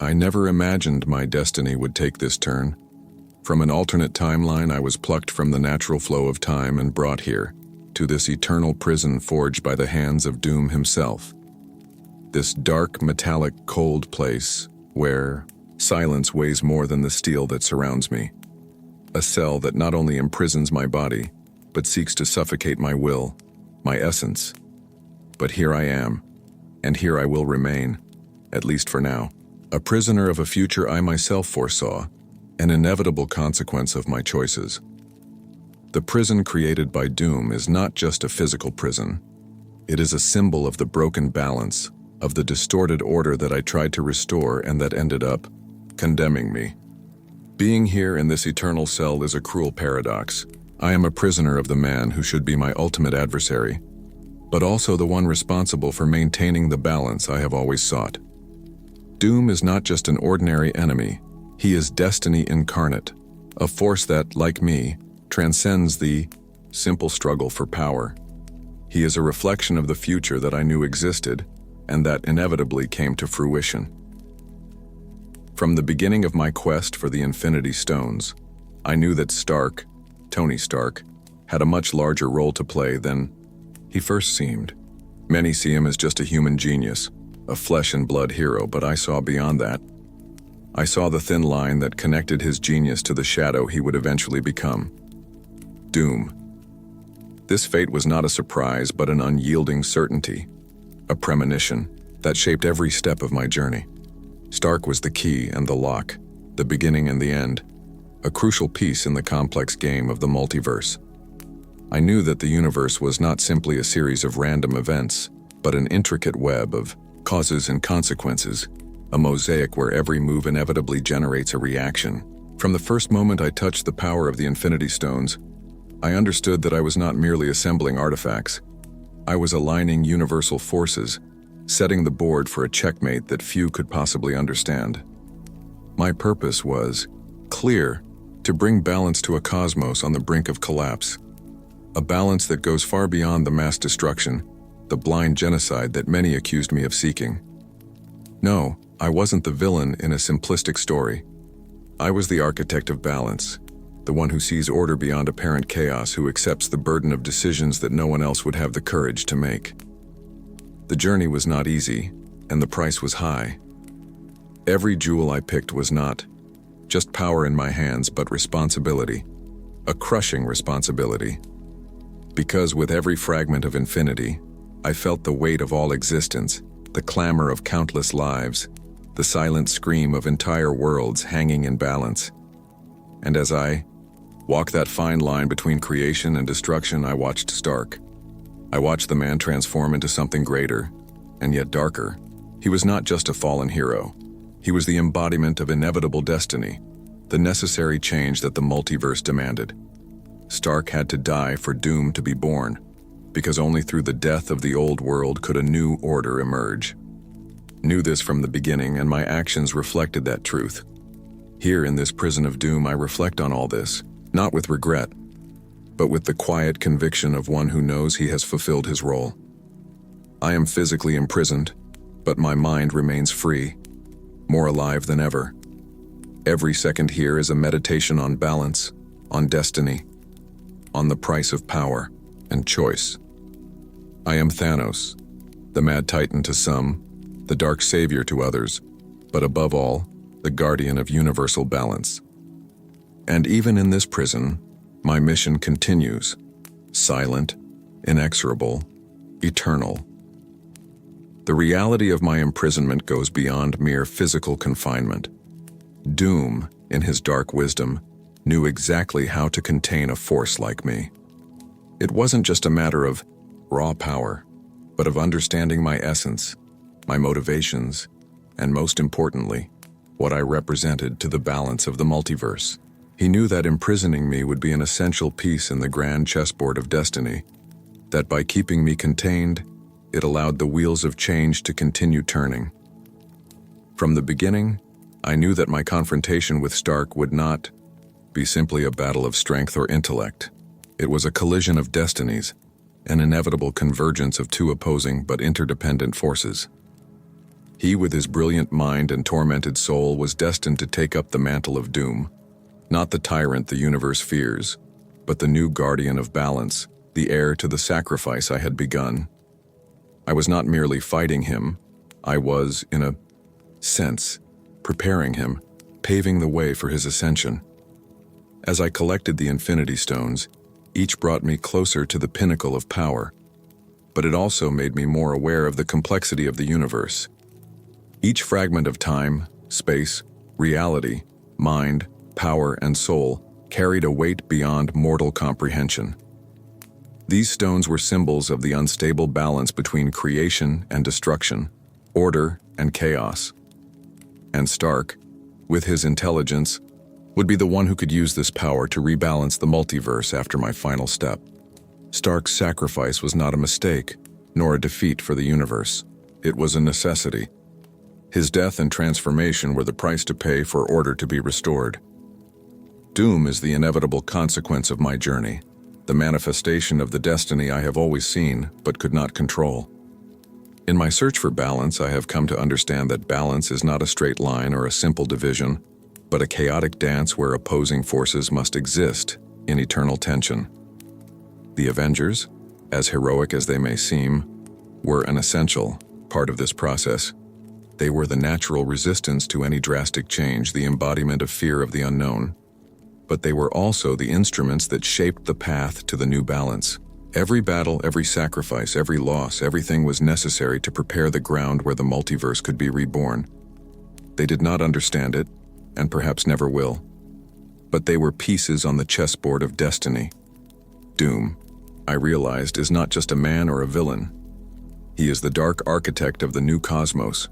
I never imagined my destiny would take this turn. From an alternate timeline, I was plucked from the natural flow of time and brought here, to this eternal prison forged by the hands of Doom himself. This dark, metallic, cold place where silence weighs more than the steel that surrounds me. A cell that not only imprisons my body, but seeks to suffocate my will, my essence. But here I am, and here I will remain, at least for now. A prisoner of a future I myself foresaw, an inevitable consequence of my choices. The prison created by Doom is not just a physical prison. It is a symbol of the broken balance, of the distorted order that I tried to restore and that ended up condemning me. Being here in this eternal cell is a cruel paradox. I am a prisoner of the man who should be my ultimate adversary, but also the one responsible for maintaining the balance I have always sought. Doom is not just an ordinary enemy, he is destiny incarnate, a force that, like me, transcends the simple struggle for power. He is a reflection of the future that I knew existed, and that inevitably came to fruition. From the beginning of my quest for the Infinity Stones, I knew that Stark, Tony Stark, had a much larger role to play than he first seemed. Many see him as just a human genius, a flesh and blood hero, but I saw beyond that. I saw the thin line that connected his genius to the shadow he would eventually become. Doom. This fate was not a surprise, but an unyielding certainty, a premonition that shaped every step of my journey. Stark was the key and the lock, the beginning and the end, a crucial piece in the complex game of the multiverse. I knew that the universe was not simply a series of random events, but an intricate web of causes and consequences, a mosaic where every move inevitably generates a reaction. From the first moment I touched the power of the Infinity Stones, I understood that I was not merely assembling artifacts. I was aligning universal forces, setting the board for a checkmate that few could possibly understand. My purpose was clear: to bring balance to a cosmos on the brink of collapse. A balance that goes far beyond the mass destruction, the blind genocide that many accused me of seeking. No, I wasn't the villain in a simplistic story. I was the architect of balance, the one who sees order beyond apparent chaos, who accepts the burden of decisions that no one else would have the courage to make. The journey was not easy, and the price was high. Every jewel I picked was not just power in my hands, but responsibility, a crushing responsibility. Because with every fragment of infinity, I felt the weight of all existence, the clamor of countless lives, the silent scream of entire worlds hanging in balance. And as I walked that fine line between creation and destruction, I watched Stark. I watched the man transform into something greater, and yet darker. He was not just a fallen hero. He was the embodiment of inevitable destiny, the necessary change that the multiverse demanded. Stark had to die for Doom to be born, because only through the death of the old world could a new order emerge. Knew this from the beginning, and my actions reflected that truth. Here in this prison of Doom, I reflect on all this, not with regret, but with the quiet conviction of one who knows he has fulfilled his role. I am physically imprisoned, but my mind remains free, more alive than ever. Every second here is a meditation on balance, on destiny, on the price of power and choice. I am Thanos, the mad titan to some, the dark savior to others, but above all, the guardian of universal balance. And even in this prison, my mission continues, silent, inexorable, eternal. The reality of my imprisonment goes beyond mere physical confinement. Doom, in his dark wisdom, knew exactly how to contain a force like me. It wasn't just a matter of raw power, but of understanding my essence, my motivations, and most importantly, what I represented to the balance of the multiverse. He knew that imprisoning me would be an essential piece in the grand chessboard of destiny, that by keeping me contained, it allowed the wheels of change to continue turning. From the beginning, I knew that my confrontation with Stark would not be simply a battle of strength or intellect. It was a collision of destinies, an inevitable convergence of two opposing but interdependent forces. He, with his brilliant mind and tormented soul, was destined to take up the mantle of doom, not the tyrant the universe fears, but the new guardian of balance, the heir to the sacrifice I had begun. I was not merely fighting him, I was, in a sense, preparing him, paving the way for his ascension. As I collected the Infinity Stones, each brought me closer to the pinnacle of power, but it also made me more aware of the complexity of the universe. Each fragment of time, space, reality, mind, power, and soul carried a weight beyond mortal comprehension. These stones were symbols of the unstable balance between creation and destruction, order and chaos. And Stark, with his intelligence, would be the one who could use this power to rebalance the multiverse after my final step. Stark's sacrifice was not a mistake, nor a defeat for the universe. It was a necessity. His death and transformation were the price to pay for order to be restored. Doom is the inevitable consequence of my journey, the manifestation of the destiny I have always seen but could not control. In my search for balance, I have come to understand that balance is not a straight line or a simple division, but a chaotic dance where opposing forces must exist in eternal tension. The Avengers, as heroic as they may seem, were an essential part of this process. They were the natural resistance to any drastic change, the embodiment of fear of the unknown. But they were also the instruments that shaped the path to the new balance. Every battle, every sacrifice, every loss, everything was necessary to prepare the ground where the multiverse could be reborn. They did not understand it, and perhaps never will. But they were pieces on the chessboard of destiny. Doom, I realized, is not just a man or a villain. He is the dark architect of the new cosmos.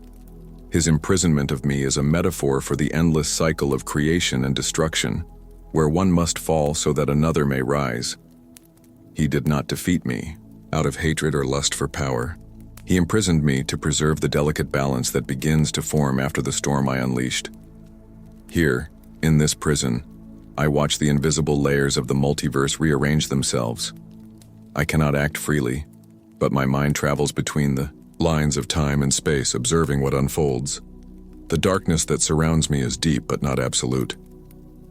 His imprisonment of me is a metaphor for the endless cycle of creation and destruction, where one must fall so that another may rise. He did not defeat me out of hatred or lust for power. He imprisoned me to preserve the delicate balance that begins to form after the storm I unleashed. Here, in this prison, I watch the invisible layers of the multiverse rearrange themselves. I cannot act freely, but my mind travels between the lines of time and space, observing what unfolds. The darkness that surrounds me is deep but not absolute.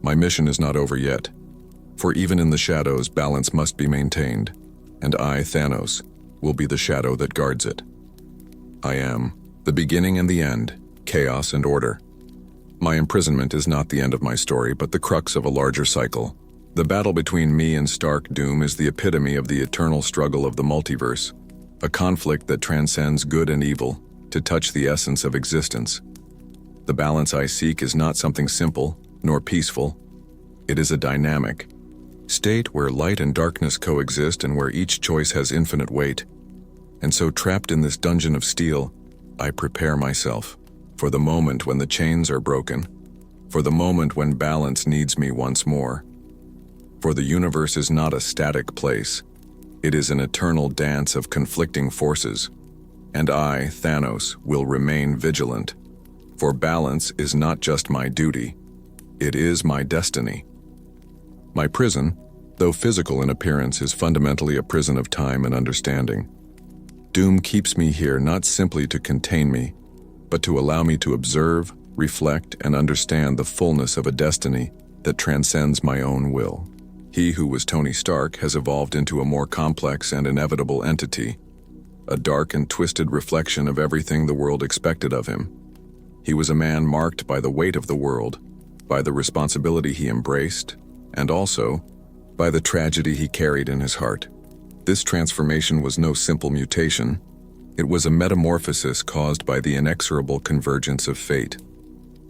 My mission is not over yet, for even in the shadows, balance must be maintained, and I, Thanos, will be the shadow that guards it. I am the beginning and the end, chaos and order. My imprisonment is not the end of my story, but the crux of a larger cycle. The battle between me and Stark Doom is the epitome of the eternal struggle of the multiverse, a conflict that transcends good and evil to touch the essence of existence. The balance I seek is not something simple nor peaceful. It is a dynamic state where light and darkness coexist and where each choice has infinite weight. And so, trapped in this dungeon of steel, I prepare myself for the moment when the chains are broken, for the moment when balance needs me once more. For the universe is not a static place. It is an eternal dance of conflicting forces. And I, Thanos, will remain vigilant. For balance is not just my duty. It is my destiny. My prison, though physical in appearance, is fundamentally a prison of time and understanding. Doom keeps me here not simply to contain me, but to allow me to observe, reflect, and understand the fullness of a destiny that transcends my own will. He who was Tony Stark has evolved into a more complex and inevitable entity, a dark and twisted reflection of everything the world expected of him. He was a man marked by the weight of the world, by the responsibility he embraced, and also by the tragedy he carried in his heart. This transformation was no simple mutation. It was a metamorphosis caused by the inexorable convergence of fate.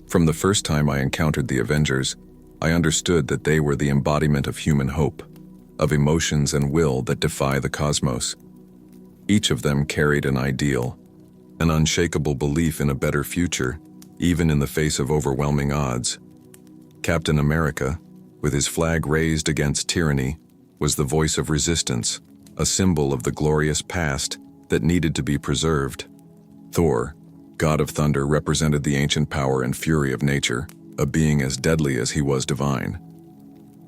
From the first time I encountered the Avengers, I understood that they were the embodiment of human hope, of emotions and will that defy the cosmos. Each of them carried an ideal, an unshakable belief in a better future, even in the face of overwhelming odds. Captain America, with his flag raised against tyranny, was the voice of resistance, a symbol of the glorious past that needed to be preserved. Thor, god of thunder, represented the ancient power and fury of nature, a being as deadly as he was divine.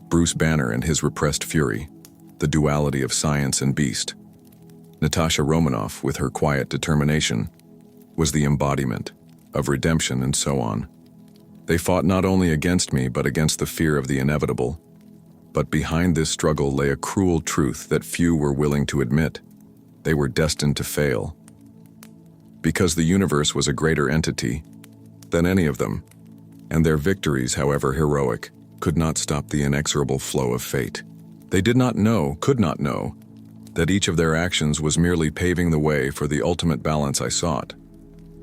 Bruce Banner and his repressed fury, the duality of science and beast. Natasha Romanoff with her quiet determination, was the embodiment of redemption and so on. They fought not only against me but against the fear of the inevitable. But behind this struggle lay a cruel truth that few were willing to admit. They were destined to fail. Because the universe was a greater entity than any of them, and their victories, however heroic, could not stop the inexorable flow of fate. They could not know, that each of their actions was merely paving the way for the ultimate balance I sought.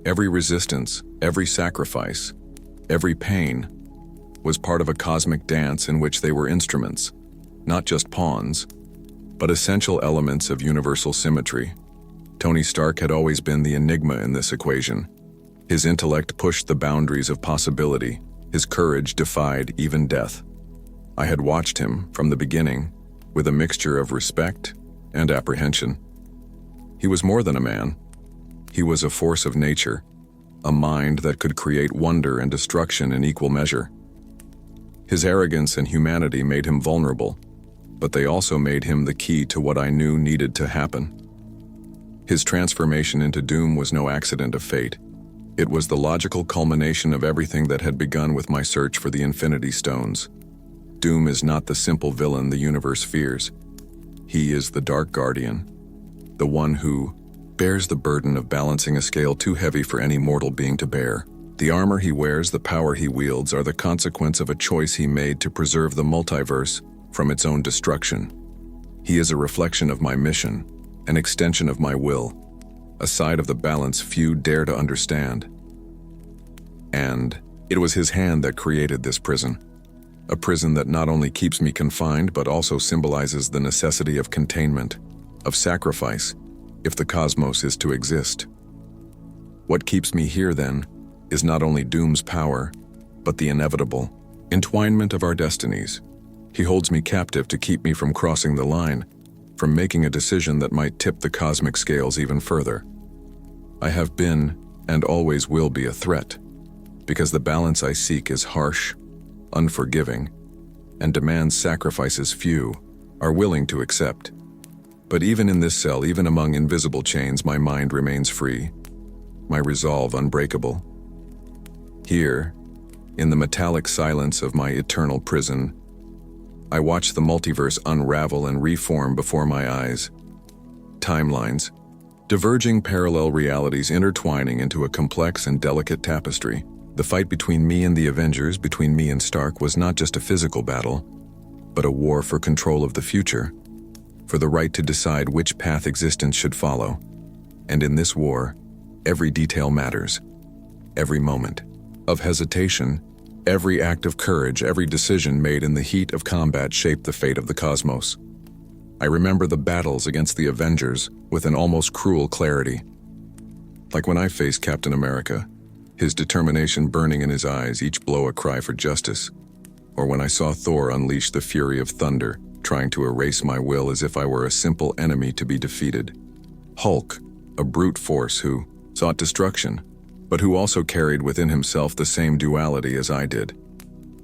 Every resistance, every sacrifice, every pain was part of a cosmic dance in which they were instruments, not just pawns, but essential elements of universal symmetry. Tony Stark had always been the enigma in this equation. His intellect pushed the boundaries of possibility. His courage defied even death. I had watched him from the beginning with a mixture of respect and apprehension. He was more than a man. He was a force of nature, a mind that could create wonder and destruction in equal measure. His arrogance and humanity made him vulnerable, but they also made him the key to what I knew needed to happen. His transformation into Doom was no accident of fate. It was the logical culmination of everything that had begun with my search for the Infinity Stones. Doom is not the simple villain the universe fears. He is the Dark Guardian, the one who bears the burden of balancing a scale too heavy for any mortal being to bear. The armor he wears, the power he wields, are the consequence of a choice he made to preserve the multiverse from its own destruction. He is a reflection of my mission, an extension of my will, a side of the balance few dare to understand. And it was his hand that created this prison. A prison that not only keeps me confined but also symbolizes the necessity of containment, of sacrifice, if the cosmos is to exist. What keeps me here, then, is not only Doom's power, but the inevitable entwinement of our destinies. He holds me captive to keep me from crossing the line, from making a decision that might tip the cosmic scales even further. I have been, and always will be, a threat, because the balance I seek is harsh, unforgiving, and demands sacrifices few are willing to accept. But even in this cell, even among invisible chains, my mind remains free, my resolve unbreakable. Here, in the metallic silence of my eternal prison, I watch the multiverse unravel and reform before my eyes. Timelines, diverging parallel realities intertwining into a complex and delicate tapestry. The fight between me and the Avengers, between me and Stark, was not just a physical battle, but a war for control of the future, for the right to decide which path existence should follow. And in this war, every detail matters. Every moment of hesitation, every act of courage, every decision made in the heat of combat shaped the fate of the cosmos. I remember the battles against the Avengers with an almost cruel clarity. Like when I faced Captain America, his determination burning in his eyes, each blow a cry for justice. Or when I saw Thor unleash the fury of thunder, trying to erase my will as if I were a simple enemy to be defeated. Hulk, a brute force who sought destruction, but who also carried within himself the same duality as I did.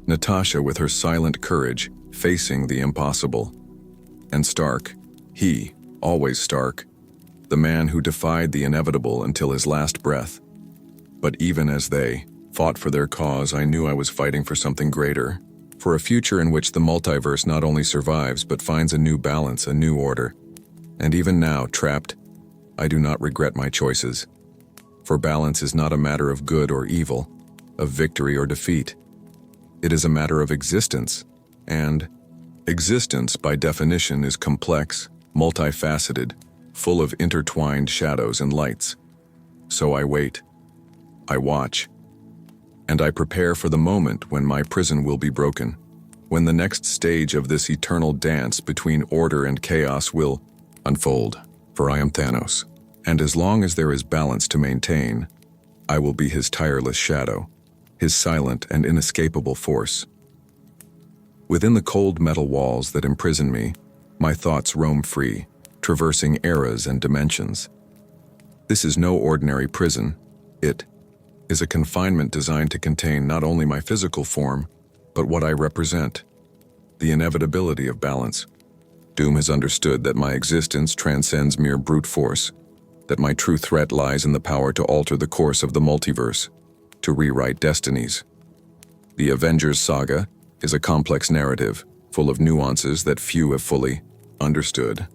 Natasha with her silent courage, facing the impossible. And Stark, he, always Stark, the man who defied the inevitable until his last breath. But even as they fought for their cause, I knew I was fighting for something greater, for a future in which the multiverse not only survives but finds a new balance, a new order. And even now, trapped, I do not regret my choices. For balance is not a matter of good or evil, of victory or defeat. It is a matter of existence, and existence, by definition, is complex, multifaceted, full of intertwined shadows and lights. So I wait, I watch, and I prepare for the moment when my prison will be broken, when the next stage of this eternal dance between order and chaos will unfold. For I am Thanos, and as long as there is balance to maintain, I will be his tireless shadow, his silent and inescapable force. Within the cold metal walls that imprison me, my thoughts roam free, traversing eras and dimensions. This is no ordinary prison. It is a confinement designed to contain not only my physical form, but what I represent, the inevitability of balance. Doom has understood that my existence transcends mere brute force. that my true threat lies in the power to alter the course of the multiverse, to rewrite destinies. The Avengers saga is a complex narrative, full of nuances that few have fully understood.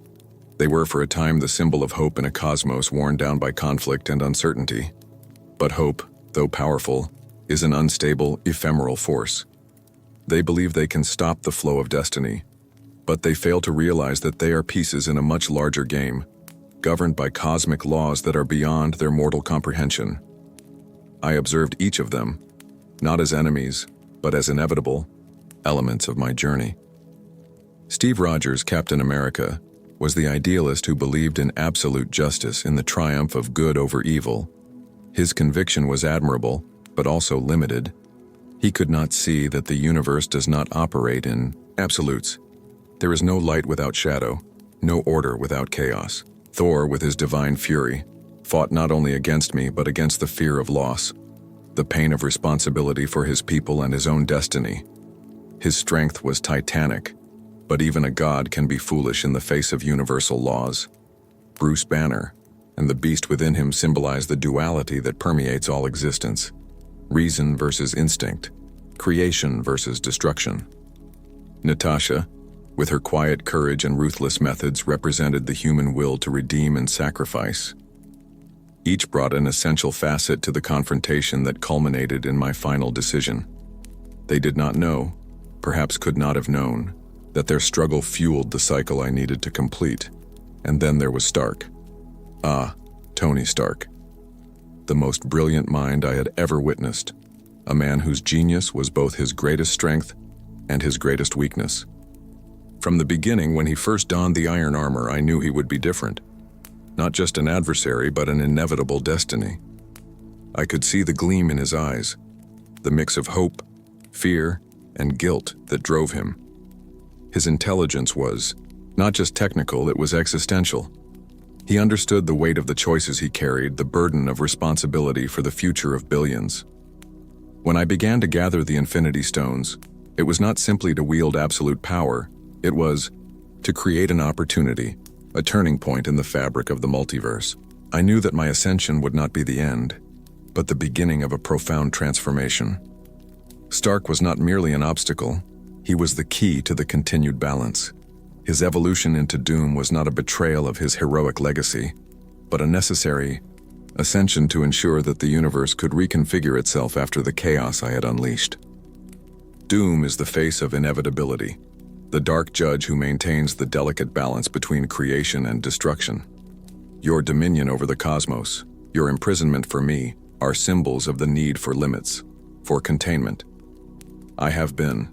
They were for a time the symbol of hope in a cosmos worn down by conflict and uncertainty. But hope, though powerful, is an unstable, ephemeral force. They believe they can stop the flow of destiny, but they fail to realize that they are pieces in a much larger game, governed by cosmic laws that are beyond their mortal comprehension. I observed each of them, not as enemies, but as inevitable elements of my journey. Steve Rogers, Captain America, was the idealist who believed in absolute justice, in the triumph of good over evil. His conviction was admirable, but also limited. He could not see that the universe does not operate in absolutes. There is no light without shadow, no order without chaos. Thor, with his divine fury, fought not only against me but against the fear of loss, the pain of responsibility for his people and his own destiny. His strength was titanic, but even a god can be foolish in the face of universal laws. Bruce Banner and the beast within him symbolize the duality that permeates all existence: reason versus instinct, creation versus destruction. Natasha, with her quiet courage and ruthless methods, represented the human will to redeem and sacrifice. Each brought an essential facet to the confrontation that culminated in my final decision. They did not know, perhaps could not have known, that their struggle fueled the cycle I needed to complete. And then there was Stark. Tony Stark. The most brilliant mind I had ever witnessed. A man whose genius was both his greatest strength and his greatest weakness. From the beginning, when he first donned the iron armor, I knew he would be different. Not just an adversary, but an inevitable destiny. I could see the gleam in his eyes, the mix of hope, fear, and guilt that drove him. His intelligence was not just technical, it was existential. He understood the weight of the choices he carried, the burden of responsibility for the future of billions. When I began to gather the Infinity Stones, it was not simply to wield absolute power, it was to create an opportunity, a turning point in the fabric of the multiverse. I knew that my ascension would not be the end, but the beginning of a profound transformation. Stark was not merely an obstacle, he was the key to the continued balance. His evolution into Doom was not a betrayal of his heroic legacy, but a necessary ascension to ensure that the universe could reconfigure itself after the chaos I had unleashed. Doom is the face of inevitability, the dark judge who maintains the delicate balance between creation and destruction. Your dominion over the cosmos, your imprisonment for me, are symbols of the need for limits, for containment. I have been,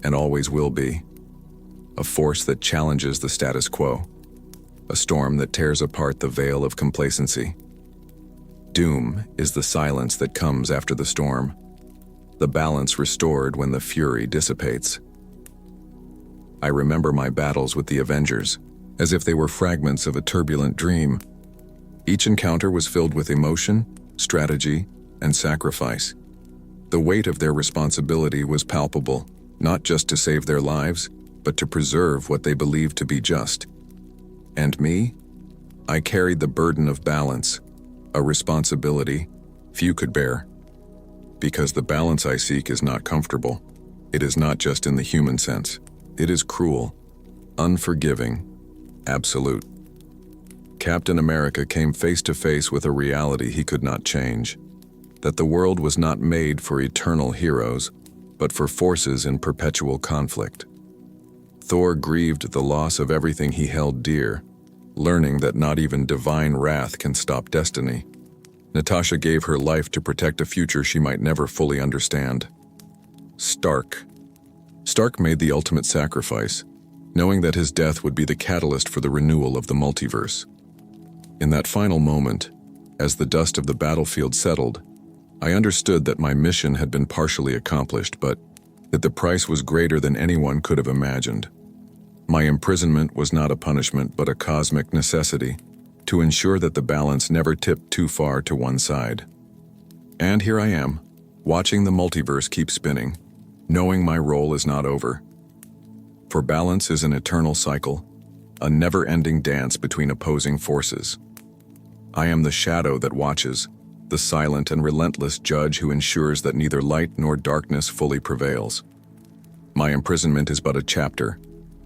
and always will be, a force that challenges the status quo, a storm that tears apart the veil of complacency. Doom is the silence that comes after the storm, the balance restored when the fury dissipates. I remember my battles with the Avengers, as if they were fragments of a turbulent dream. Each encounter was filled with emotion, strategy, and sacrifice. The weight of their responsibility was palpable, not just to save their lives, but to preserve what they believed to be just. And me? I carried the burden of balance, a responsibility few could bear. Because the balance I seek is not comfortable. It is not just in the human sense. It is cruel, unforgiving, absolute. Captain America came face to face with a reality he could not change, that the world was not made for eternal heroes, but for forces in perpetual conflict. Thor grieved the loss of everything he held dear, learning that not even divine wrath can stop destiny. Natasha gave her life to protect a future she might never fully understand. Stark made the ultimate sacrifice, knowing that his death would be the catalyst for the renewal of the multiverse. In that final moment, as the dust of the battlefield settled, I understood that my mission had been partially accomplished, but that the price was greater than anyone could have imagined. My imprisonment was not a punishment, but a cosmic necessity, to ensure that the balance never tipped too far to one side. And here I am, watching the multiverse keep spinning, knowing my role is not over. For balance is an eternal cycle, a never-ending dance between opposing forces. I am the shadow that watches, the silent and relentless judge who ensures that neither light nor darkness fully prevails. My imprisonment is but a chapter,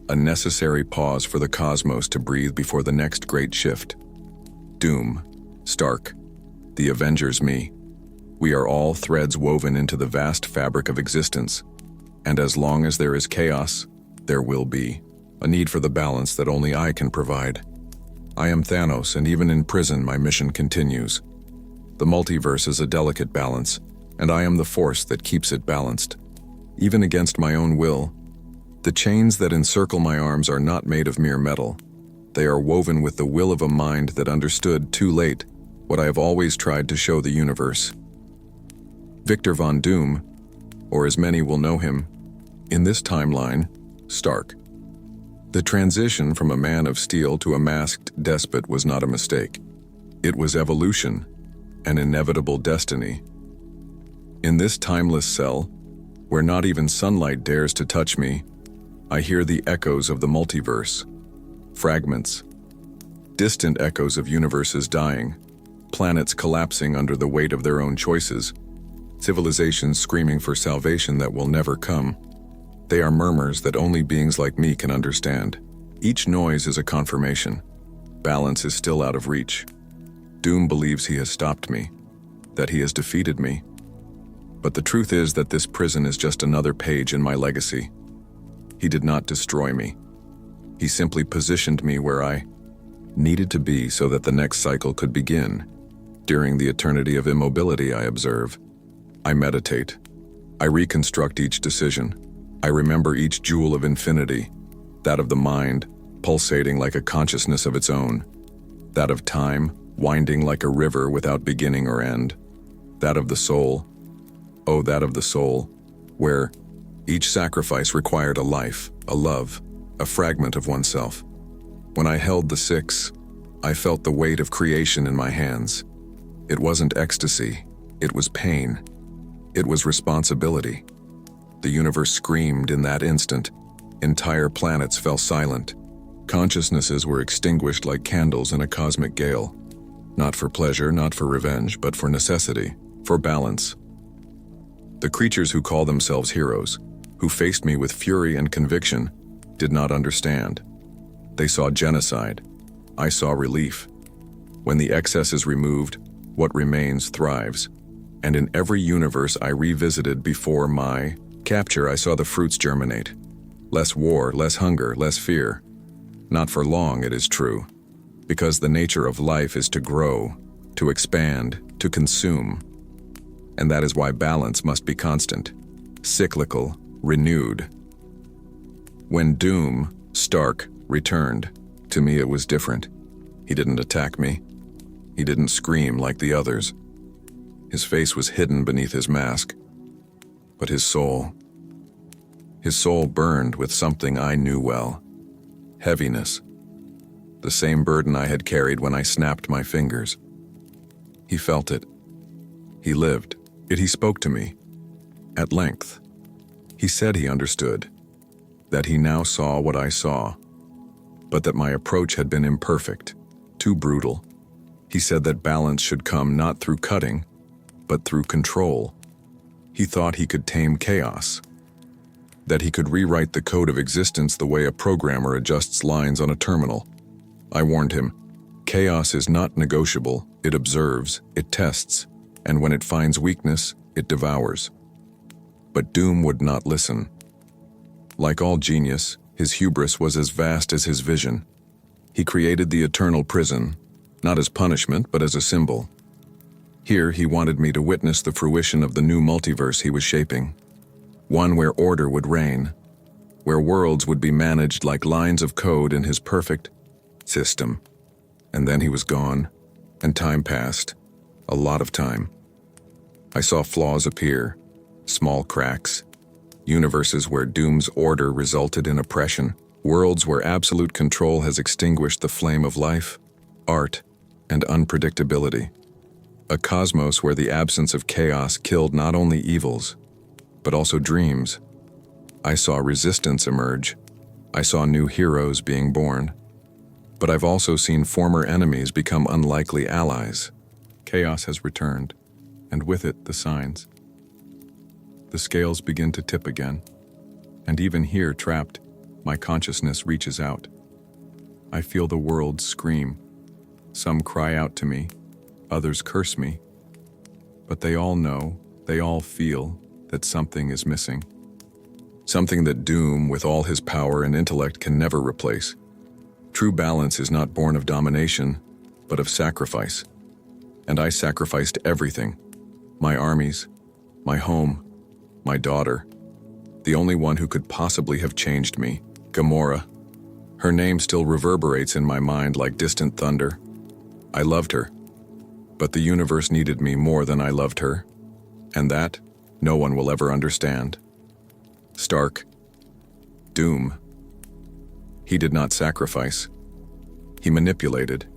a necessary pause for the cosmos to breathe before the next great shift. Doom, Stark, the Avengers me. We are all threads woven into the vast fabric of existence, and as long as there is chaos, there will be a need for the balance that only I can provide. I am Thanos, and even in prison my mission continues. The multiverse is a delicate balance, and I am the force that keeps it balanced. Even against my own will, the chains that encircle my arms are not made of mere metal. They are woven with the will of a mind that understood too late what I have always tried to show the universe. Victor Von Doom, or as many will know him, in this timeline, Stark. The transition from a man of steel to a masked despot was not a mistake. It was evolution, an inevitable destiny. In this timeless cell, where not even sunlight dares to touch me, I hear the echoes of the multiverse. Fragments. Distant echoes of universes dying, planets collapsing under the weight of their own choices, civilizations screaming for salvation that will never come. They are murmurs that only beings like me can understand. Each noise is a confirmation. Balance is still out of reach. Doom believes he has stopped me, that he has defeated me. But the truth is that this prison is just another page in my legacy. He did not destroy me. He simply positioned me where I needed to be so that the next cycle could begin. During the eternity of immobility, I observe. I meditate. I reconstruct each decision. I remember each jewel of infinity, that of the mind, pulsating like a consciousness of its own, that of time, winding like a river without beginning or end, that of the soul, oh, that of the soul, where each sacrifice required a life, a love, a fragment of oneself. When I held the six, I felt the weight of creation in my hands. It wasn't ecstasy, it was pain. It was responsibility. The universe screamed in that instant. Entire planets fell silent. Consciousnesses were extinguished like candles in a cosmic gale. Not for pleasure, not for revenge, but for necessity, for balance. The creatures who call themselves heroes, who faced me with fury and conviction, did not understand. They saw genocide. I saw relief. When the excess is removed, what remains thrives. And in every universe I revisited before my capture, I saw the fruits germinate. Less war, less hunger, less fear. Not for long, it is true, because the nature of life is to grow, to expand, to consume. And that is why balance must be constant, cyclical, renewed. When Doom, Stark, returned, to me it was different. He didn't attack me. He didn't scream like the others. His face was hidden beneath his mask. But his soul burned with something I knew well. Heaviness. The same burden I had carried when I snapped my fingers. He felt it. He lived it. He spoke to me. At length. He said he understood. That he now saw what I saw. But that my approach had been imperfect. Too brutal. He said that balance should come not through cutting, but through control. He thought he could tame chaos. That he could rewrite the code of existence the way a programmer adjusts lines on a terminal. I warned him, chaos is not negotiable, it observes, it tests, and when it finds weakness, it devours. But Doom would not listen. Like all genius, his hubris was as vast as his vision. He created the eternal prison, not as punishment, but as a symbol. Here he wanted me to witness the fruition of the new multiverse he was shaping. One where order would reign, where worlds would be managed like lines of code in his perfect system. And then he was gone, and time passed, a lot of time. I saw flaws appear, small cracks, universes where Doom's order resulted in oppression, worlds where absolute control has extinguished the flame of life, art, and unpredictability. A cosmos where the absence of chaos killed not only evils, but also dreams. I saw resistance emerge. I saw new heroes being born. But I've also seen former enemies become unlikely allies. Chaos has returned, and with it the signs. The scales begin to tip again, and even here, trapped, my consciousness reaches out. I feel the world scream. Some cry out to me, others curse me. But they all know, they all feel that something is missing. Something that Doom, with all his power and intellect, can never replace. True balance is not born of domination, but of sacrifice. And I sacrificed everything. My armies, my home, my daughter. The only one who could possibly have changed me, Gamora. Her name still reverberates in my mind like distant thunder. I loved her, but the universe needed me more than I loved her, and that no one will ever understand. Stark. Doom. He did not sacrifice. He manipulated.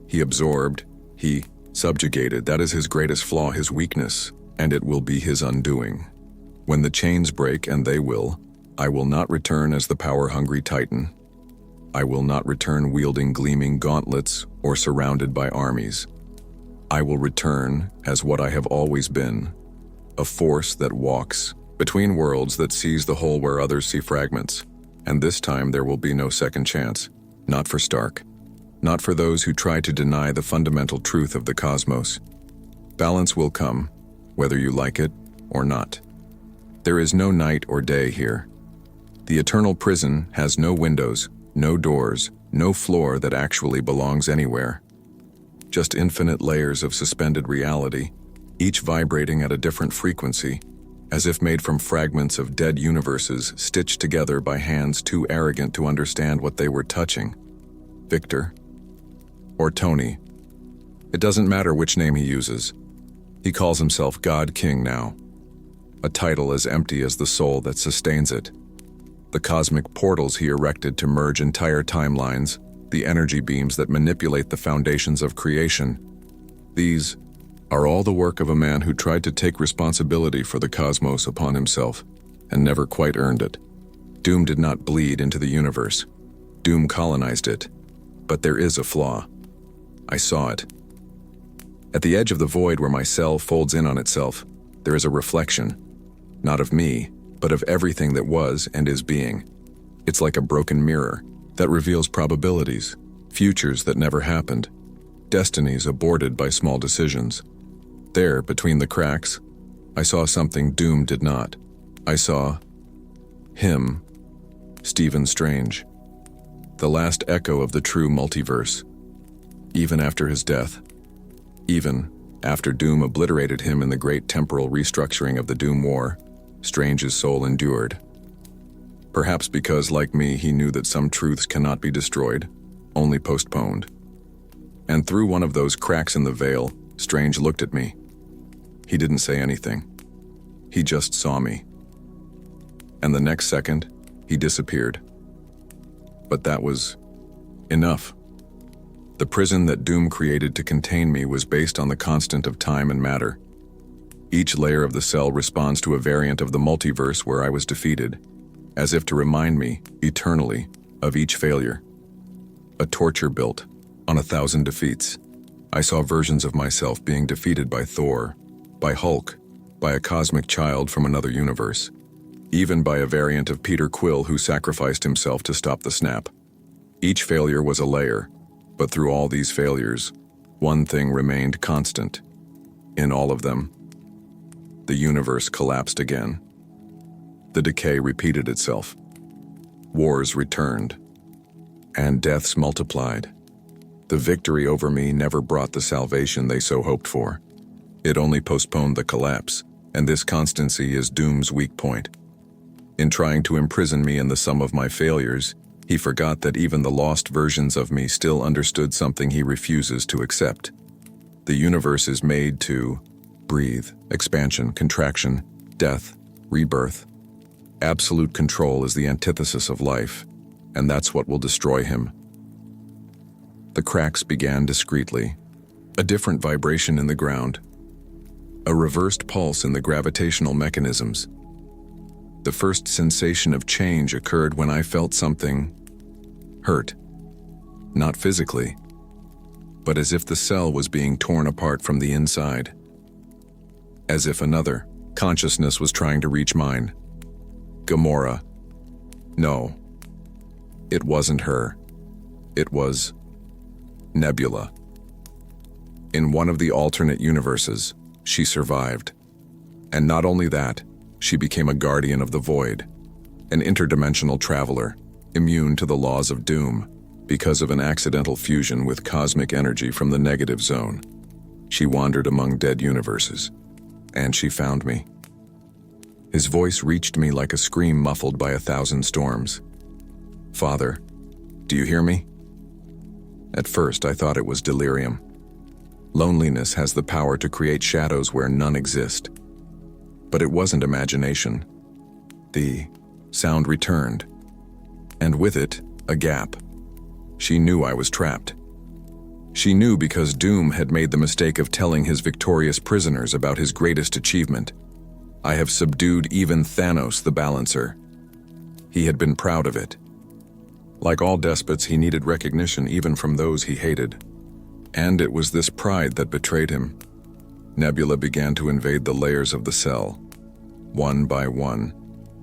He absorbed. He subjugated. That is his greatest flaw, his weakness, and it will be his undoing. When the chains break, and they will, I will not return as the power-hungry Titan. I will not return wielding gleaming gauntlets or surrounded by armies. I will return as what I have always been, a force that walks between worlds, that sees the whole where others see fragments. And this time there will be no second chance, not for Stark, not for those who try to deny the fundamental truth of the cosmos. Balance will come, whether you like it or not. There is no night or day here. The eternal prison has no windows, no doors, no floor that actually belongs anywhere. Just infinite layers of suspended reality, each vibrating at a different frequency, as if made from fragments of dead universes stitched together by hands too arrogant to understand what they were touching. Victor. Or Tony. It doesn't matter which name he uses. He calls himself God King now. A title as empty as the soul that sustains it. The cosmic portals he erected to merge entire timelines, the energy beams that manipulate the foundations of creation. These are all the work of a man who tried to take responsibility for the cosmos upon himself, and never quite earned it. Doom did not bleed into the universe. Doom colonized it. But there is a flaw. I saw it. At the edge of the void where my cell folds in on itself, there is a reflection, not of me, but of everything that was and is being. It's like a broken mirror that reveals probabilities, futures that never happened, destinies aborted by small decisions. There, between the cracks, I saw something Doom did not. I saw him, Stephen Strange, the last echo of the true multiverse. Even after his death, even after Doom obliterated him in the great temporal restructuring of the Doom War, Strange's soul endured. Perhaps because, like me, he knew that some truths cannot be destroyed, only postponed. And through one of those cracks in the veil, Strange looked at me. He didn't say anything. He just saw me. And the next second, he disappeared. But that was enough. The prison that Doom created to contain me was based on the constant of time and matter. Each layer of the cell responds to a variant of the multiverse where I was defeated, as if to remind me, eternally, of each failure. A torture built on 1,000 defeats. I saw versions of myself being defeated by Thor, by Hulk, by a cosmic child from another universe, even by a variant of Peter Quill who sacrificed himself to stop the snap. Each failure was a layer, but through all these failures, one thing remained constant. In all of them, the universe collapsed again. The decay repeated itself. Wars returned, and deaths multiplied. The victory over me never brought the salvation they so hoped for. It only postponed the collapse, and this constancy is Doom's weak point. In trying to imprison me in the sum of my failures, he forgot that even the lost versions of me still understood something he refuses to accept. The universe is made to breathe, expansion, contraction, death, rebirth. Absolute control is the antithesis of life, and that's what will destroy him. The cracks began discreetly. A different vibration in the ground. A reversed pulse in the gravitational mechanisms. The first sensation of change occurred when I felt something hurt. not physically, but as if the cell was being torn apart from the inside. As if another consciousness was trying to reach mine. Gamora. No. It wasn't her. It was Nebula. In one of the alternate universes, she survived. And not only that, she became a guardian of the void, an interdimensional traveler, immune to the laws of doom because of an accidental fusion with cosmic energy from the negative zone. She wandered among dead universes, and she found me. His voice reached me like a scream muffled by 1,000 storms. Father, do you hear me? At first, I thought it was delirium. Loneliness has the power to create shadows where none exist. But it wasn't imagination. The sound returned, and with it, a gap. She knew I was trapped. She knew because Doom had made the mistake of telling his victorious prisoners about his greatest achievement. I have subdued even Thanos the Balancer. He had been proud of it. Like all despots, he needed recognition even from those he hated. And it was this pride that betrayed him. Nebula began to invade the layers of the cell, one by one,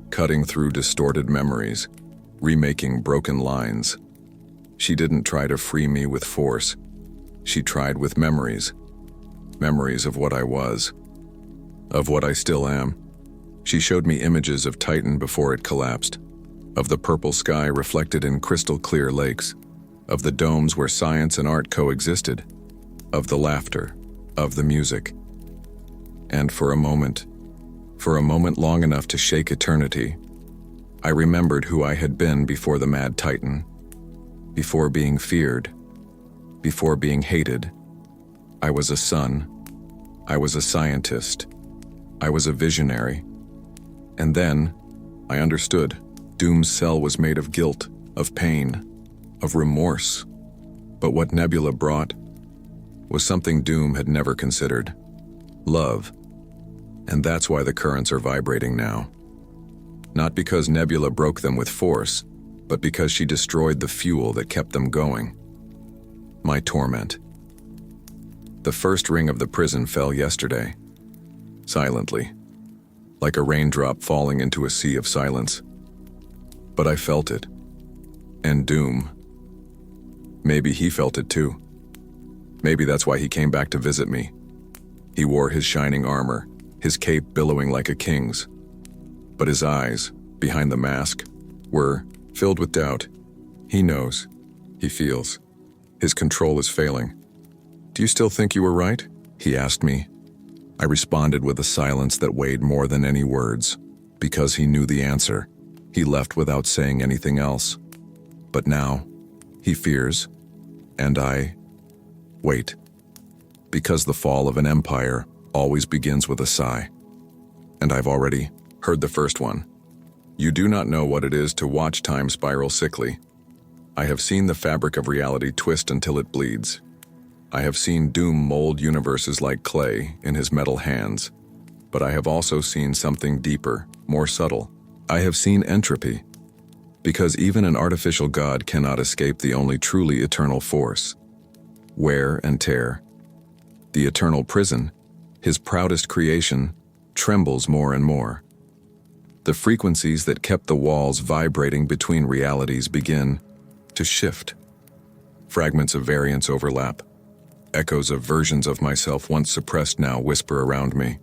cutting through distorted memories, remaking broken lines. She didn't try to free me with force. She tried with memories. Memories of what I was, of what I still am. She showed me images of Titan before it collapsed, of the purple sky reflected in crystal-clear lakes, of the domes where science and art coexisted, of the laughter, of the music. And for a moment long enough to shake eternity, I remembered who I had been before the Mad Titan, before being feared, before being hated. I was a son, I was a scientist, I was a visionary. And then, I understood. Doom's cell was made of guilt, of pain, of remorse. But what Nebula brought was something Doom had never considered. Love. And that's why the currents are vibrating now. Not because Nebula broke them with force, but because she destroyed the fuel that kept them going. My torment. The first ring of the prison fell yesterday. Silently. Like a raindrop falling into a sea of silence. But I felt it. And Doom. Maybe he felt it too. Maybe that's why he came back to visit me. He wore his shining armor, his cape billowing like a king's. But his eyes, behind the mask, were filled with doubt. He knows. He feels. His control is failing. "Do you still think you were right?" he asked me. I responded with a silence that weighed more than any words. Because he knew the answer, he left without saying anything else. But now, he fears, and I wait. Because the fall of an empire always begins with a sigh. And I've already heard the first one. You do not know what it is to watch time spiral sickly. I have seen the fabric of reality twist until it bleeds. I have seen Doom mold universes like clay in his metal hands. But I have also seen something deeper, more subtle. I have seen entropy. Because even an artificial god cannot escape the only truly eternal force. Wear and tear. The eternal prison, his proudest creation, trembles more and more. The frequencies that kept the walls vibrating between realities begin to shift. Fragments of variance overlap. Echoes of versions of myself once suppressed now whisper around me.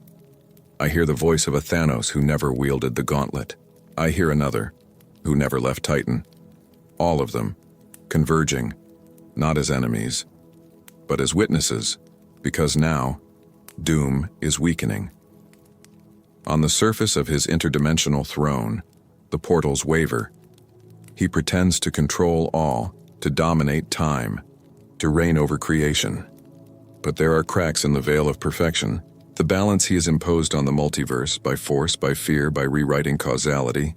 I hear the voice of a Thanos who never wielded the gauntlet. I hear another, who never left Titan. All of them, converging, not as enemies, but as witnesses, because now, Doom is weakening. On the surface of his interdimensional throne, the portals waver. He pretends to control all, to dominate time, to reign over creation. But there are cracks in the veil of perfection. The balance he has imposed on the multiverse, by force, by fear, by rewriting causality,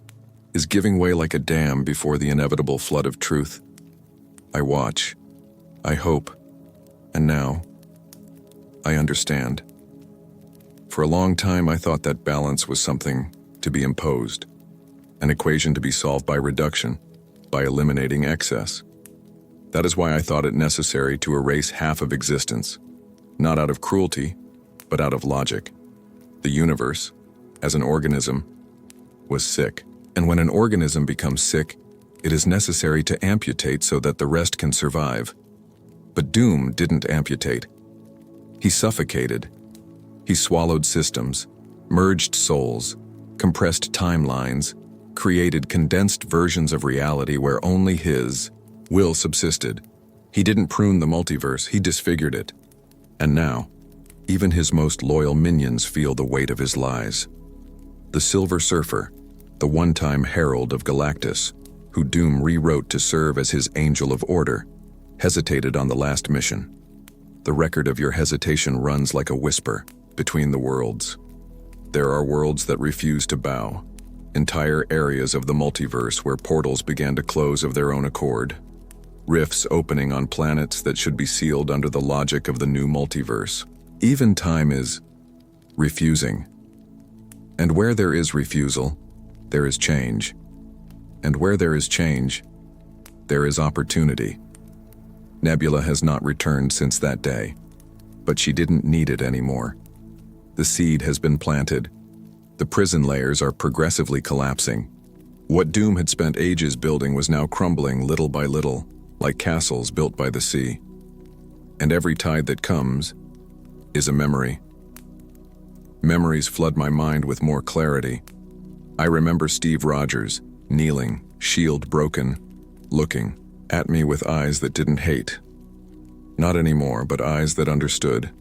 is giving way like a dam before the inevitable flood of truth. I watch. I hope. And now, I understand. For a long time, I thought that balance was something to be imposed, an equation to be solved by reduction, by eliminating excess. That is why I thought it necessary to erase half of existence, not out of cruelty, but out of logic. The universe, as an organism, was sick. And when an organism becomes sick, it is necessary to amputate so that the rest can survive. But Doom didn't amputate. He suffocated. He swallowed systems, merged souls, compressed timelines, created condensed versions of reality where only his will subsisted. He didn't prune the multiverse, he disfigured it. And now, even his most loyal minions feel the weight of his lies. The Silver Surfer, the one-time herald of Galactus, who Doom rewrote to serve as his angel of order, hesitated on the last mission. The record of your hesitation runs like a whisper between the worlds. There are worlds that refuse to bow, entire areas of the multiverse where portals began to close of their own accord, rifts opening on planets that should be sealed under the logic of the new multiverse. Even time is refusing. And where there is refusal, there is change. And where there is change, there is opportunity. Nebula has not returned since that day, but she didn't need it anymore. The seed has been planted. The prison layers are progressively collapsing. What Doom had spent ages building was now crumbling little by little, like castles built by the sea. And every tide that comes is a memory. Memories flood my mind with more clarity. I remember Steve Rogers, kneeling, shield broken, looking at me with eyes that didn't hate. Not anymore, but eyes that understood.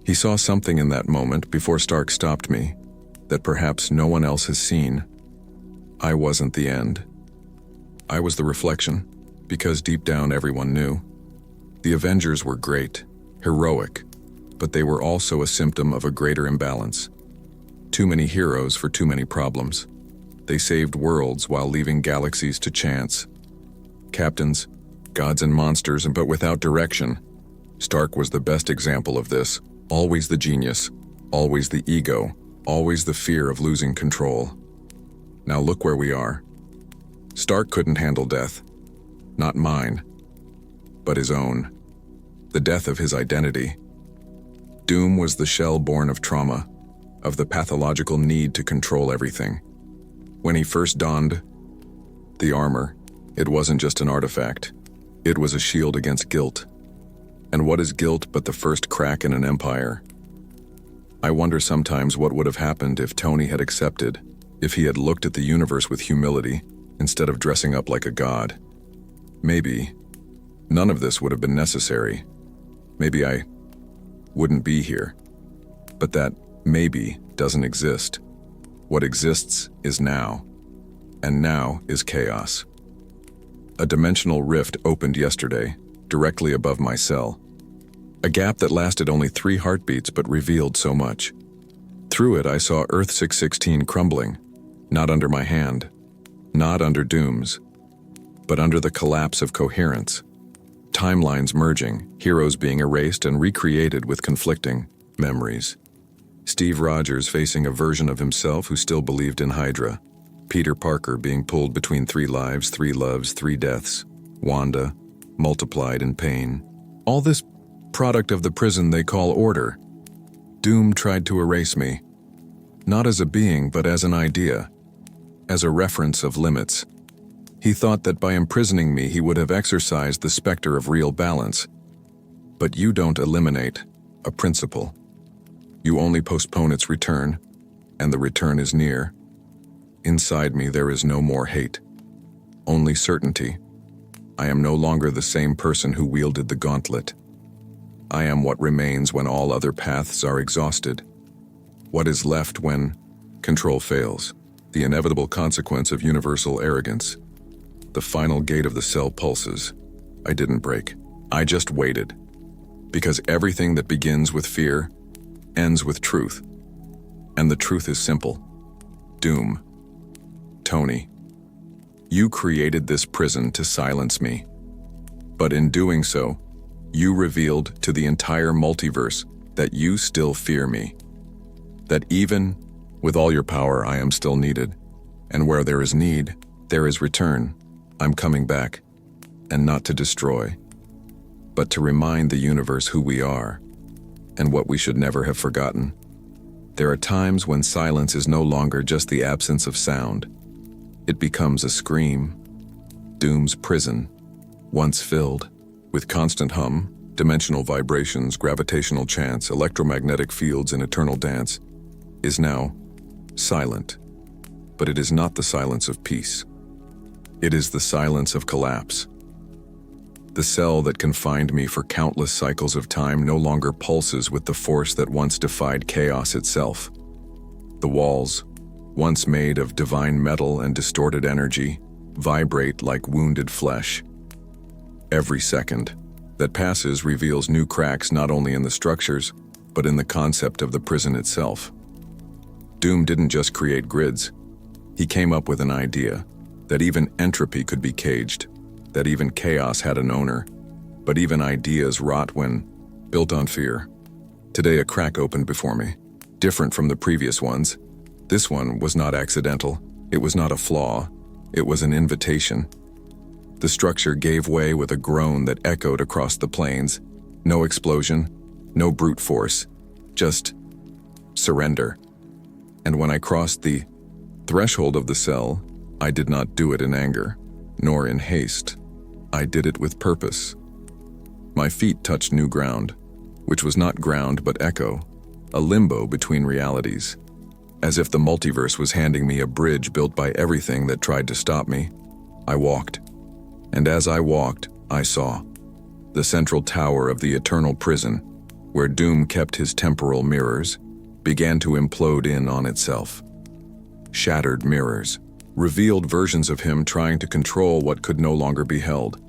He saw something in that moment before Stark stopped me that perhaps no one else has seen. I wasn't the end. I was the reflection, because deep down everyone knew. The Avengers were great, heroic, but they were also a symptom of a greater imbalance. Too many heroes for too many problems. They saved worlds while leaving galaxies to chance. Captains, gods and monsters, but without direction. Stark was the best example of this. Always the genius, always the ego, always the fear of losing control. Now look where we are. Stark couldn't handle death. Not mine, but his own. The death of his identity. Doom was the shell born of trauma, of the pathological need to control everything. When he first donned the armor, it wasn't just an artifact. It was a shield against guilt. And what is guilt but the first crack in an empire? I wonder sometimes what would have happened if Tony had accepted, if he had looked at the universe with humility instead of dressing up like a god. Maybe none of this would have been necessary. Maybe I wouldn't be here. But that maybe doesn't exist. What exists is now, and now is chaos. A dimensional rift opened yesterday, directly above my cell. A gap that lasted only 3 heartbeats but revealed so much. Through it I saw Earth 616 crumbling, not under my hand, not under Doom's, but under the collapse of coherence. Timelines merging, heroes being erased and recreated with conflicting memories. Steve Rogers facing a version of himself who still believed in Hydra. Peter Parker being pulled between 3 lives, 3 loves, 3 deaths. Wanda, multiplied in pain. All this product of the prison they call order. Doom tried to erase me. Not as a being, but as an idea. As a reference of limits. He thought that by imprisoning me he would have exorcised the specter of real balance. But you don't eliminate a principle. You only postpone its return, and the return is near. Inside me there is no more hate. Only certainty. I am no longer the same person who wielded the gauntlet. I am what remains when all other paths are exhausted. What is left when control fails, the inevitable consequence of universal arrogance. The final gate of the cell pulses. I didn't break. I just waited. Because everything that begins with fear ends with truth. And the truth is simple. Doom. Tony. You created this prison to silence me. But in doing so, you revealed to the entire multiverse that you still fear me. That even with all your power, I am still needed. And where there is need, there is return. I'm coming back. and not to destroy, but to remind the universe who we are and what we should never have forgotten. There are times when silence is no longer just the absence of sound. It becomes a scream. Doom's prison, once filled with constant hum, dimensional vibrations, gravitational chants, electromagnetic fields, and eternal dance, is now silent. But it is not the silence of peace. It is the silence of collapse. The cell that confined me for countless cycles of time no longer pulses with the force that once defied chaos itself. The walls, once made of divine metal and distorted energy, vibrate like wounded flesh. Every second that passes reveals new cracks not only in the structures, but in the concept of the prison itself. Doom didn't just create grids. He came up with an idea that even entropy could be caged, that even chaos had an owner, but even ideas rot when built on fear. Today a crack opened before me, different from the previous ones. This one was not accidental, it was not a flaw, it was an invitation. The structure gave way with a groan that echoed across the plains. No explosion, no brute force, just surrender. And when I crossed the threshold of the cell, I did not do it in anger, nor in haste. I did it with purpose. My feet touched new ground, which was not ground but echo, a limbo between realities, as if the multiverse was handing me a bridge built by everything that tried to stop me. I walked, and as I walked, I saw the central tower of the eternal prison, where Doom kept his temporal mirrors, began to implode in on itself. Shattered mirrors revealed versions of him trying to control what could no longer be held.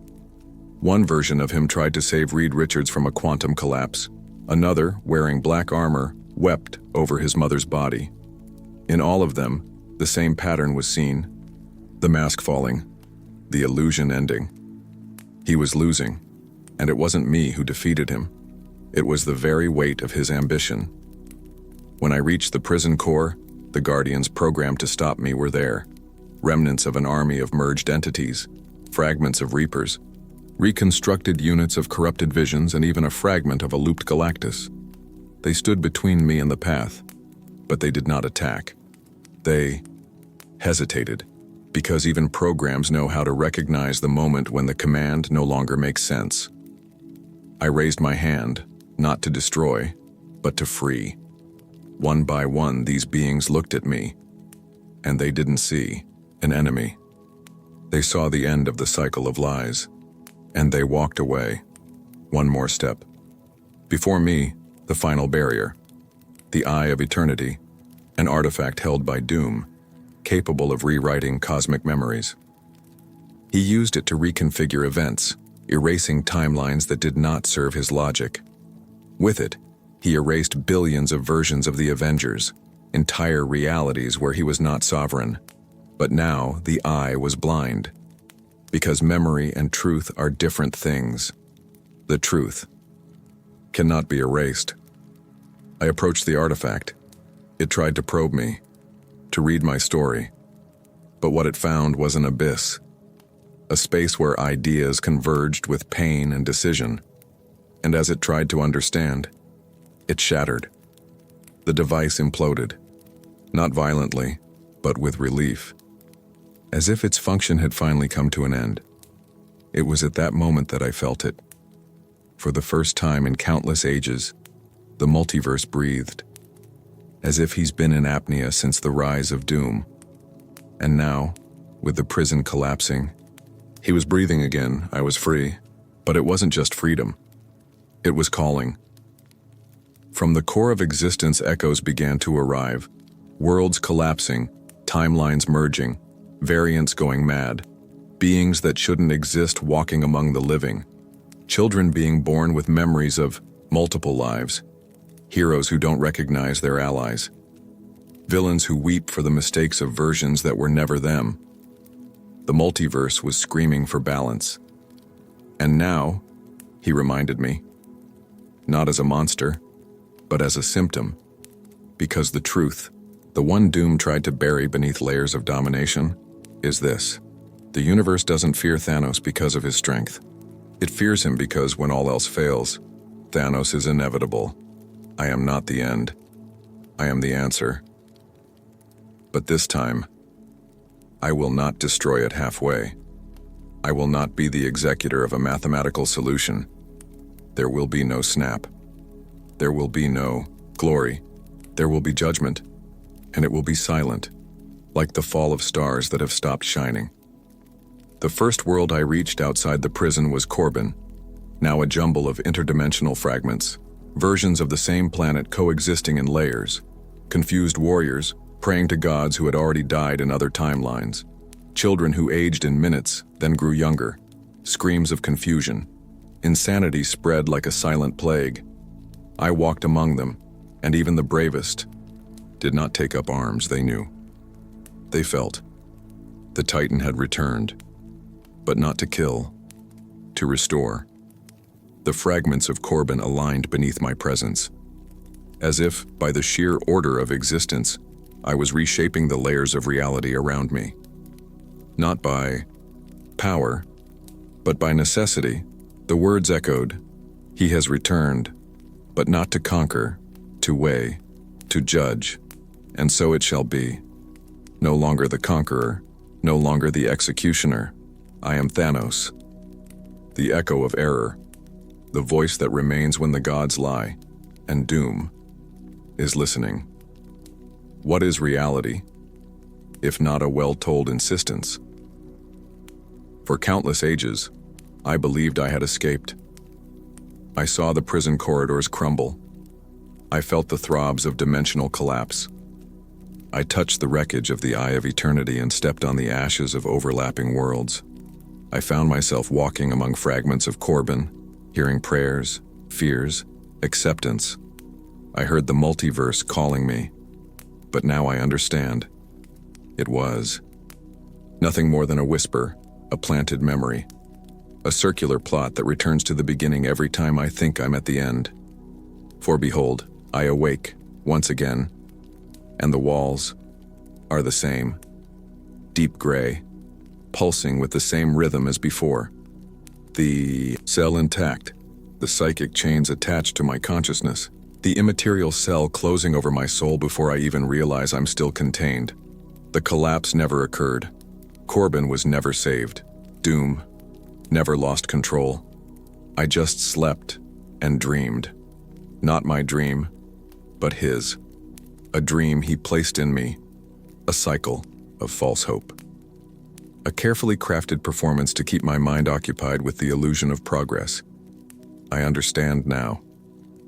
One version of him tried to save Reed Richards from a quantum collapse. Another, wearing black armor, wept over his mother's body. In all of them, the same pattern was seen: the mask falling, the illusion ending. He was losing, and it wasn't me who defeated him. It was the very weight of his ambition. When I reached the prison core, the Guardians programmed to stop me were there. Remnants of an army of merged entities, fragments of Reapers, reconstructed units of corrupted visions, and even a fragment of a looped Galactus. They stood between me and the path, but they did not attack. They hesitated, because even programs know how to recognize the moment when the command no longer makes sense. I raised my hand, not to destroy, but to free. One by one, these beings looked at me, and they didn't see an enemy. They saw the end of the cycle of lies, and they walked away. One more step. Before me, the final barrier, the Eye of Eternity, an artifact held by Doom, capable of rewriting cosmic memories. He used it to reconfigure events, erasing timelines that did not serve his logic. With it, he erased billions of versions of the Avengers, entire realities where he was not sovereign. But now the eye was blind, because memory and truth are different things. The truth cannot be erased. I approached the artifact. It tried to probe me, to read my story. But what it found was an abyss, a space where ideas converged with pain and decision. And as it tried to understand, it shattered. The device imploded, not violently, but with relief, as if its function had finally come to an end. It was at that moment that I felt it. For the first time in countless ages, the multiverse breathed, as if he's been in apnea since the rise of Doom. And now, with the prison collapsing, he was breathing again. I was free, but it wasn't just freedom. It was calling. From the core of existence, echoes began to arrive, worlds collapsing, timelines merging, variants going mad, beings that shouldn't exist walking among the living, children being born with memories of multiple lives, heroes who don't recognize their allies, villains who weep for the mistakes of versions that were never them. The multiverse was screaming for balance. And now, he reminded me, not as a monster, but as a symptom, because the truth, the one Doom tried to bury beneath layers of domination, is this: The universe doesn't fear Thanos because of his strength. It fears him because when all else fails, Thanos is inevitable. I am not the end. I am the answer. But this time, I will not destroy it halfway. I will not be the executor of a mathematical solution. There will be no snap. There will be no glory. There will be judgment, and it will be silent, like the fall of stars that have stopped shining. The first world I reached outside the prison was Corbin, now a jumble of interdimensional fragments, versions of the same planet coexisting in layers, confused warriors praying to gods who had already died in other timelines, children who aged in minutes, then grew younger, screams of confusion. Insanity spread like a silent plague. I walked among them, and even the bravest did not take up arms, they knew. They felt. The Titan had returned, but not to kill, to restore. The fragments of Corbin aligned beneath my presence. As if, by the sheer order of existence, I was reshaping the layers of reality around me. Not by power, but by necessity. The words echoed, "He has returned, but not to conquer, to weigh, to judge, and so it shall be. No longer the conqueror, no longer the executioner. I am Thanos." The echo of error, the voice that remains when the gods lie, and doom is listening. What is reality, if not a well-told insistence? For countless ages, I believed I had escaped. I saw the prison corridors crumble. I felt the throbs of dimensional collapse. I touched the wreckage of the Eye of Eternity and stepped on the ashes of overlapping worlds. I found myself walking among fragments of Corbin, hearing prayers, fears, acceptance. I heard the multiverse calling me, but now I understand. It was nothing more than a whisper, a planted memory, a circular plot that returns to the beginning every time I think I'm at the end. For behold, I awake once again, and the walls are the same, deep gray, pulsing with the same rhythm as before. The cell intact, the psychic chains attached to my consciousness, the immaterial cell closing over my soul before I even realize I'm still contained. The collapse never occurred. Corbin was never saved. Doom never lost control. I just slept and dreamed. Not my dream, but his. A dream he placed in me. A cycle of false hope. A carefully crafted performance to keep my mind occupied with the illusion of progress. I understand now.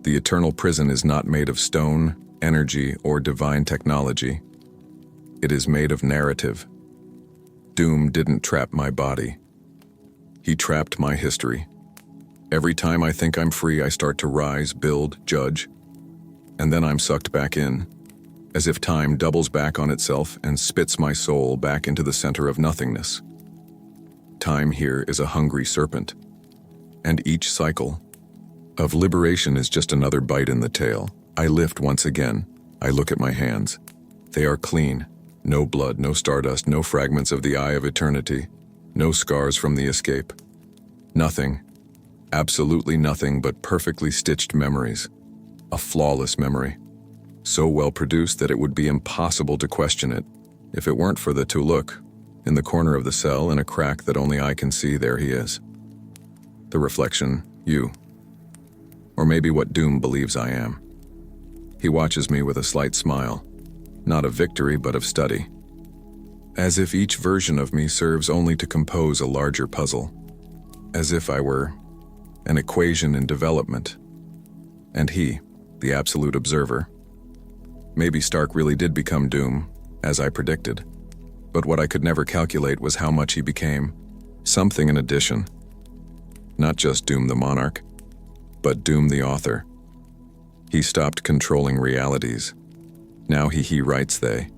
The eternal prison is not made of stone, energy, or divine technology. It is made of narrative. Doom didn't trap my body. He trapped my history. Every time I think I'm free, I start to rise, build, judge, and then I'm sucked back in, as if time doubles back on itself and spits my soul back into the center of nothingness. Time here is a hungry serpent, and each cycle of liberation is just another bite in the tail. I lift once again. I look at my hands. They are clean. No blood, no stardust, no fragments of the Eye of Eternity, no scars from the escape. Nothing, absolutely nothing but perfectly stitched memories. A flawless memory. So well produced that it would be impossible to question it if it weren't for the to look. In the corner of the cell, in a crack that only I can see, there he is. The reflection, you. Or maybe what Doom believes I am. He watches me with a slight smile. Not of victory, but of study. As if each version of me serves only to compose a larger puzzle. As if I were an equation in development. And he, the absolute observer. Maybe Stark really did become Doom, as I predicted. But what I could never calculate was how much he became. Something in addition. Not just Doom the Monarch, but Doom the author. He stopped controlling realities. Now he writes they.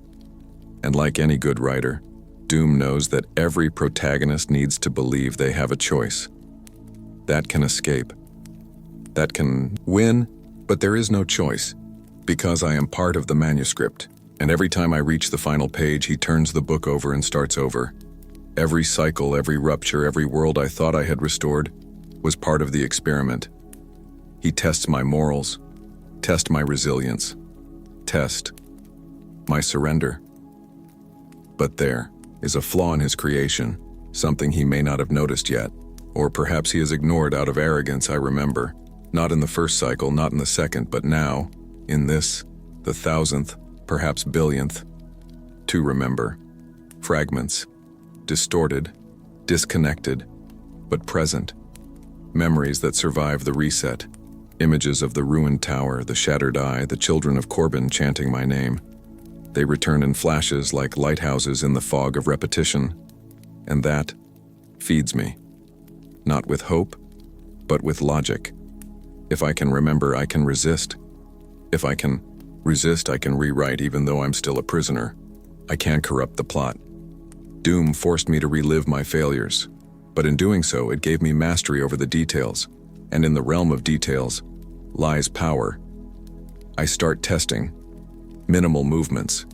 And like any good writer, Doom knows that every protagonist needs to believe they have a choice. That can escape. That can win, but there is no choice. Because I am part of the manuscript, and every time I reach the final page, he turns the book over and starts over. Every cycle, every rupture, every world I thought I had restored was part of the experiment. He tests my morals, test my resilience, test my surrender. But there is a flaw in his creation, something he may not have noticed yet, or perhaps he has ignored out of arrogance. I remember, not in the first cycle, not in the second, but now, in this, the thousandth, perhaps billionth, to remember. Fragments, distorted, disconnected, but present. Memories that survive the reset. Images of the ruined tower, the shattered eye, the children of Corbin chanting my name. They return in flashes like lighthouses in the fog of repetition, and that feeds me. Not with hope, but with logic. If I can remember, I can resist. If I can resist, I can rewrite even though I'm still a prisoner. I can't corrupt the plot. Doom forced me to relive my failures, but in doing so, it gave me mastery over the details, and in the realm of details lies power. I start testing. Minimal movements.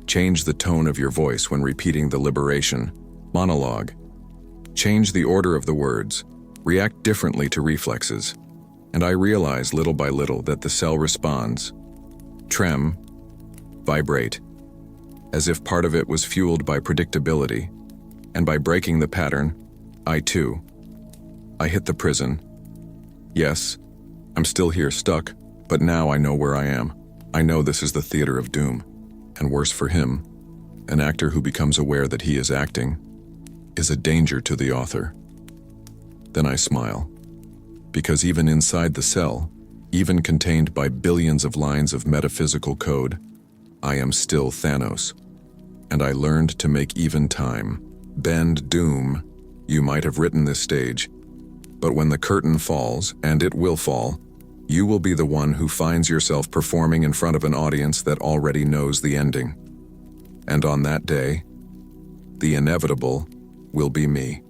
Change the tone of your voice when repeating the liberation monologue. Change the order of the words. React differently to reflexes. And I realize little by little that the cell responds. Trem. Vibrate. As if part of it was fueled by predictability. And by breaking the pattern, I hit the prison. Yes, I'm still here stuck, but now I know where I am. I know this is the theater of doom. And worse for him, an actor who becomes aware that he is acting is a danger to the author. Then I smile, because even inside the cell, even contained by billions of lines of metaphysical code, I am still Thanos. And I learned to make even time. Bend doom. You might have written this stage, but when the curtain falls, and it will fall, you will be the one who finds yourself performing in front of an audience that already knows the ending. And on that day, the inevitable will be me.